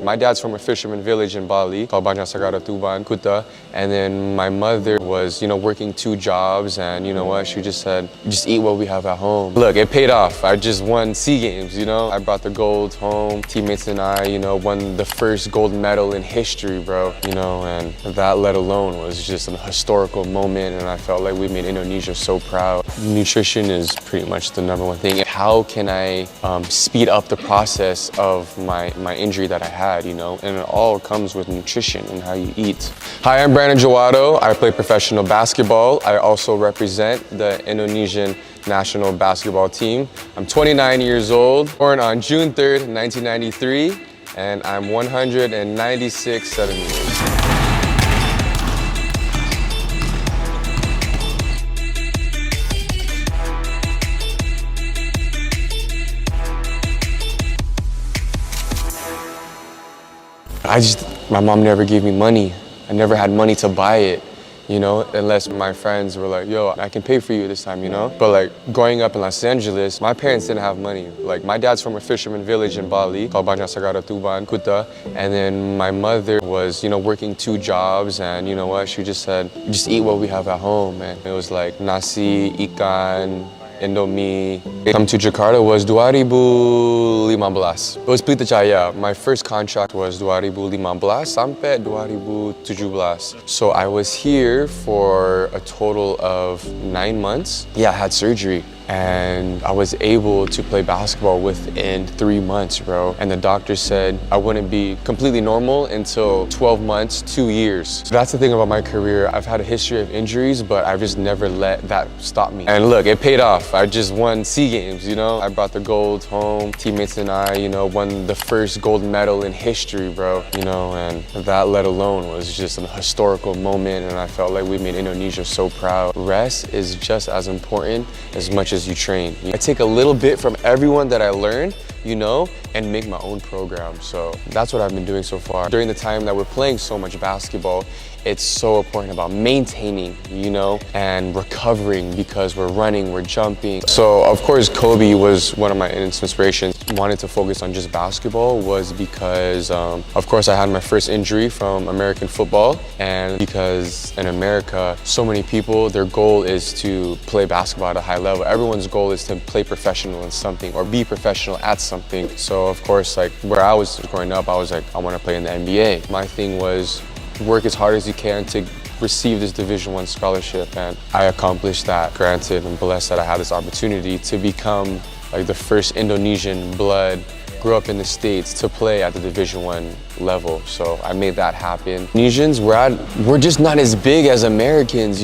My dad's from a fisherman village in Bali called Banjar Tuban, Kuta. And then my mother was, working 2 jobs, and you know what? She just said, just eat what we have at home. Look, it paid off. I just won SEA Games, I brought the gold home. Teammates and I, won the first gold medal in history, bro. And that let alone was just a historical moment, and I felt like we made Indonesia so proud. Nutrition is pretty much the #1 thing. How can I speed up the process of my injury that I had, and it all comes with nutrition and how you eat. Hi, I'm Jawato. I play professional basketball. I also represent the Indonesian national basketball team. I'm 29 years old, born on June 3rd, 1993, and I'm 196 centimeters. My mom never gave me money. I never had money to buy it, unless my friends were like, yo, I can pay for you this time, But like growing up in Los Angeles, my parents didn't have money. Like my dad's from a fisherman village in Bali called Banjar Tuban, Kuta. And then my mother was, working 2 jobs, and you know what? She just said, just eat what we have at home. And it was like nasi, ikan, Indomie. Come to Jakarta was 2015. It was Pelita Jaya. My first contract was 2015 sampai 2017. So I was here for a total of 9 months. Yeah, I had surgery. And I was able to play basketball within 3 months, bro. And the doctor said I wouldn't be completely normal until 12 months, 2 years. So that's the thing about my career. I've had a history of injuries, but I've just never let that stop me. And look, it paid off. I just won SEA Games, I brought the gold home. Teammates and I, won the first gold medal in history, bro. And that let alone was just a historical moment, and I felt like we made Indonesia so proud. Rest is just as important as much as you train. I take a little bit from everyone that I learned, and make my own program. So that's what I've been doing so far. During the time that we're playing so much basketball, it's so important about maintaining, and recovering, because we're running, we're jumping. So of course, Kobe was one of my inspirations. Wanted to focus on just basketball was because, of course, I had my first injury from American football, and because in America, so many people, their goal is to play basketball at a high level. Everyone's goal is to play professional in something or be professional at something. So of course, like where I was growing up, I was like, I want to play in the NBA. My thing was work as hard as you can to receive this Division I scholarship, and I accomplished that. Granted, I'm blessed that I had this opportunity to become like the first Indonesian blood, grew up in the States, to play at the Division I level. So I made that happen. Indonesians, we're just not as big as Americans,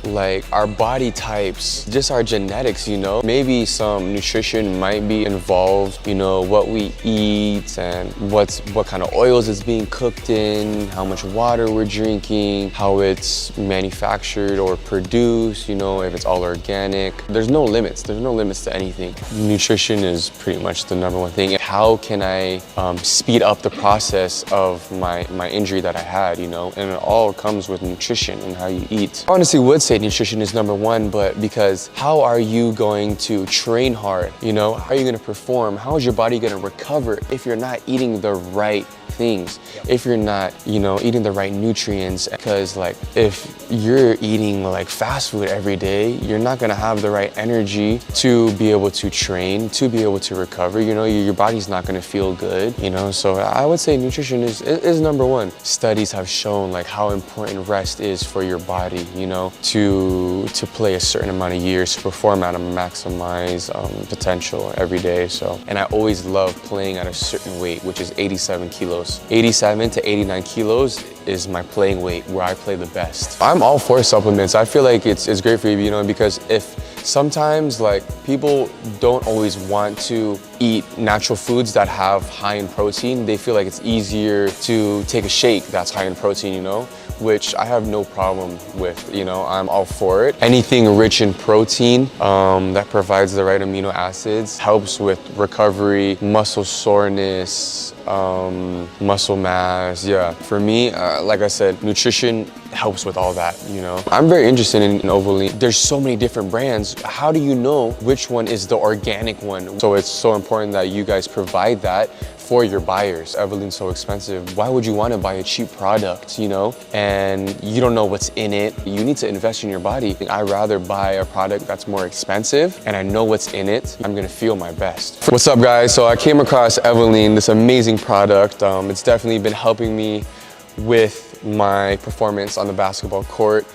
like our body types, just our genetics, Maybe some nutrition might be involved, what we eat and what kind of oils it's being cooked in, how much water we're drinking, how it's manufactured or produced, if it's all organic. There's no limits. There's no limits to anything. Nutrition is pretty much the #1 thing. How can I speed up the process of my injury that I had, and it all comes with nutrition and how you eat. I honestly would say nutrition is #1, but because how are you going to train hard, How are you going to perform? How is your body going to recover if you're not eating the right things, if you're not, eating the right nutrients? Because like if you're eating like fast food every day, you're not going to have the right energy to be able to train, to be able to recover. Your body's not going to feel good, So I would say nutrition is #1. Studies have shown like how important rest is for your body, to play a certain amount of years, to perform at a maximize potential every day. So, and I always love playing at a certain weight, which is 87 kilos. 87 to 89 kilos is my playing weight, where I play the best. I'm all for supplements. I feel like it's great for you, because if sometimes like people don't always want to eat natural foods that have high in protein, they feel like it's easier to take a shake that's high in protein, which I have no problem with, I'm all for it. Anything rich in protein that provides the right amino acids helps with recovery, muscle soreness, muscle mass. Yeah, for me, like I said, nutrition helps with all that, I'm very interested in Evolene. There's so many different brands. How do you know which one is the organic one? So it's so important that you guys provide that for your buyers. Evolene's so expensive. Why would you want to buy a cheap product, you know? And you don't know what's in it. You need to invest in your body. I'd rather buy a product that's more expensive and I know what's in it. I'm gonna feel my best. What's up, guys? So I came across Evolene, this amazing product. It's definitely been helping me with my performance on the basketball court,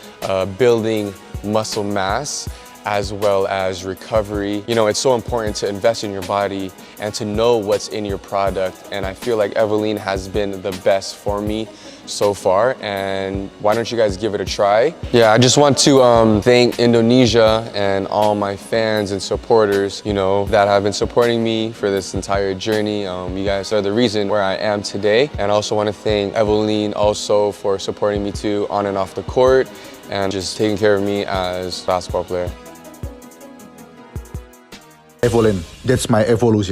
building muscle mass, as well as recovery. You know, it's so important to invest in your body and to know what's in your product. And I feel like Evolene has been the best for me so far. And why don't you guys give it a try? Yeah, I just want to thank Indonesia and all my fans and supporters, you know, that have been supporting me for this entire journey. You guys are the reason where I am today. And I also want to thank Evolene also for supporting me too on and off the court and just taking care of me as a basketball player. Evolene, that's my evolution.